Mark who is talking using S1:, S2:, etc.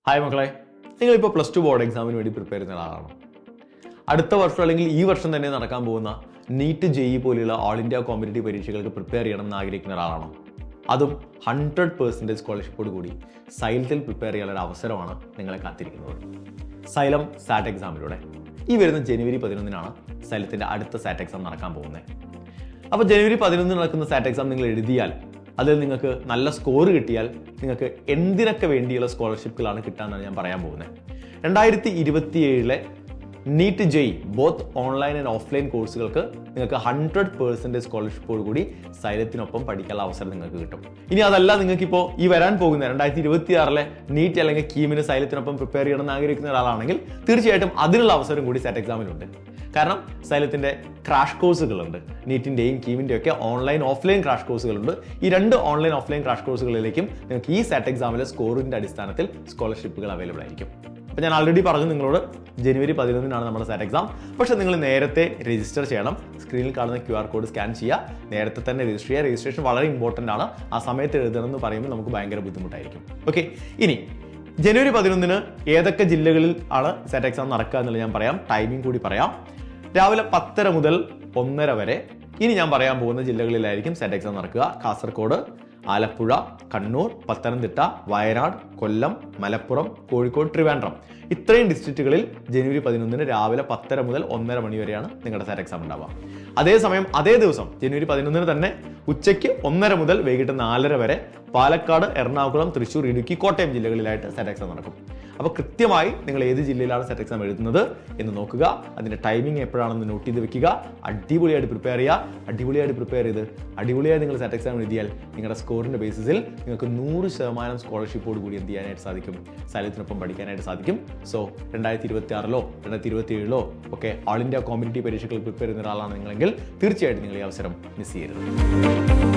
S1: Hi മക്കളെ, നിങ്ങളിപ്പോൾ +2 board എക്സാമിന് വേണ്ടി പ്രിപ്പയർ ചെയ്യുന്ന ആളാണോ? അടുത്ത വർഷം അല്ലെങ്കിൽ ഈ വർഷം തന്നെ നടക്കാൻ പോകുന്ന നീറ്റ് JEE പോലെയുള്ള ഓൾ ഇന്ത്യ കോമ്പറ്റേറ്റീവ് പരീക്ഷകൾക്ക് പ്രിപ്പയർ ചെയ്യണം എന്ന് ആഗ്രഹിക്കുന്ന ഒരാളാണോ? അതും 100% സ്കോളർഷിപ്പോട് കൂടി സൈലത്തിൽ പ്രിപ്പയർ ചെയ്യാനുള്ള അവസരമാണ് നിങ്ങളെ കാത്തിരിക്കുന്നത്. സൈലം സാറ്റ് എക്സാമിലൂടെ ഈ വരുന്ന ജനുവരി 11-നാണ് സൈലത്തിൻ്റെ അടുത്ത സാറ്റ് എക്സാം നടക്കാൻ പോകുന്നത്. അപ്പോൾ ജനുവരി 11 നടക്കുന്ന സാറ്റ് എക്സാം നിങ്ങൾ എഴുതിയാൽ, അതിൽ നിങ്ങൾക്ക് നല്ല സ്കോർ കിട്ടിയാൽ നിങ്ങൾക്ക് എന്തിനൊക്കെ വേണ്ടിയുള്ള സ്കോളർഷിപ്പുകളാണ് കിട്ടാമെന്നാണ് ഞാൻ പറയാൻ പോകുന്നത്. 2027 NEET JEE both online and offline കോഴ്സുകൾക്ക് നിങ്ങൾക്ക് 100% സ്കോളർഷിപ്പോട് കൂടി സൈലത്തിനൊപ്പം പഠിക്കാനുള്ള അവസരം നിങ്ങൾക്ക് കിട്ടും. ഇനി അതല്ല, നിങ്ങൾക്കിപ്പോൾ ഈ വരാൻ പോകുന്ന 2026 നീറ്റ് അല്ലെങ്കിൽ കീമിന് സൈലത്തിനൊപ്പം പ്രിപ്പയർ ചെയ്യണമെന്ന് ആഗ്രഹിക്കുന്ന ഒരാളാണെങ്കിൽ തീർച്ചയായിട്ടും അതിനുള്ള അവസരം കൂടി സാറ്റ് എക്സാമിനുണ്ട്. കാരണം സൈലത്തിൻ്റെ ക്രാഷ് കോഴ്സുകളുണ്ട്, നീറ്റിൻ്റെയും കീമിൻ്റെയും ഒക്കെ ഓൺലൈൻ ഓഫ്ലൈൻ ക്രാഷ് കോഴ്സുകളുണ്ട്. ഈ 2 ഓൺലൈൻ ഓഫ്ലൈൻ ക്രാഷ് കോഴ്സുകളിലേക്കും നിങ്ങൾക്ക് ഈ സാറ്റ് എക്സാമിലെ സ്കോറിൻ്റെ അടിസ്ഥാനത്തിൽ സ്കോളർഷിപ്പുകൾ അവൈലബിൾ ആയിരിക്കും. അപ്പോൾ ഞാൻ ആൾറെഡി പറഞ്ഞു നിങ്ങളോട് ജനുവരി 11-നാണ് നമ്മുടെ സാറ്റ് എക്സാം. പക്ഷേ നിങ്ങൾ നേരത്തെ രജിസ്റ്റർ ചെയ്യണം. സ്ക്രീനിൽ കാണുന്ന QR കോഡ് സ്കാൻ ചെയ്യുക, നേരത്തെ തന്നെ രജിസ്റ്റർ ചെയ്യുക. രജിസ്ട്രേഷൻ വളരെ ഇമ്പോർട്ടൻ്റ് ആണ്. ആ സമയത്ത് എഴുതണം എന്ന് പറയുമ്പോൾ നമുക്ക് ഭയങ്കര ബുദ്ധിമുട്ടായിരിക്കും. ഓക്കെ, ഇനി ജനുവരി 11 ഏതൊക്കെ ജില്ലകളിൽ ആണ് സാറ്റ് എക്സാം നടക്കുക എന്നുള്ളത് ഞാൻ പറയാം. ടൈമിംഗ് കൂടി പറയാം. രാവിലെ 10:30 മുതൽ 1:30 വരെ. ഇനി ഞാൻ പറയാൻ പോകുന്ന ജില്ലകളിലായിരിക്കും സാറ്റ് എക്സാം നടക്കുക. കാസർഗോഡ്, ആലപ്പുഴ, കണ്ണൂർ, പത്തനംതിട്ട, വയനാട്, കൊല്ലം, മലപ്പുറം, കോഴിക്കോട്, ട്രിവാൻഡ്രം. ഇത്രയും ഡിസ്ട്രിക്റ്റുകളിൽ ജനുവരി 11 രാവിലെ 10:30 മുതൽ 1:30 മണി വരെയാണ് നിങ്ങളുടെ സാറ്റ് എക്സാം ഉണ്ടാവുക. അതേസമയം അതേ ദിവസം ജനുവരി 11 തന്നെ ഉച്ചയ്ക്ക് 1:30 മുതൽ വൈകിട്ട് 4:30 വരെ പാലക്കാട്, എറണാകുളം, തൃശ്ശൂർ, ഇടുക്കി, കോട്ടയം ജില്ലകളിലായിട്ട് സാറ്റ് എക്സാം നടക്കും. അപ്പോൾ കൃത്യമായി നിങ്ങൾ ഏത് ജില്ലയിലാണ് സാറ്റ് എക്സാം എഴുതുന്നത് എന്ന് നോക്കുക. അതിൻ്റെ ടൈമിംഗ് എപ്പോഴാണെന്ന് നോട്ട് ചെയ്ത് വെക്കുക. അടിപൊളിയായിട്ട് പ്രിപ്പയർ ചെയ്യുക. അടിപൊളിയായിട്ട് പ്രിപ്പയർ ചെയ്ത് അടിപൊളിയായി നിങ്ങൾ സാറ്റ് എക്സാം എഴുതിയാൽ നിങ്ങളുടെ സ്കോറിൻ്റെ ബേസിസിൽ നിങ്ങൾക്ക് 100% സ്കോളർഷിപ്പോട് കൂടി എന്ത് ചെയ്യാനായിട്ട് സാധിക്കും? സൈലത്തിനൊപ്പം പഠിക്കാനായിട്ട് സാധിക്കും. സോ 2026 2027 ഒക്കെ ഓൾ ഇന്ത്യ കോമ്പറ്റേറ്റീവ് പരീക്ഷകൾ പ്രിപ്പയർ ചെയ്യുന്ന ഒരാളാണ് നിങ്ങളെങ്കിൽ തീർച്ചയായിട്ടും നിങ്ങൾ ഈ അവസരം മിസ് ചെയ്യരുത്.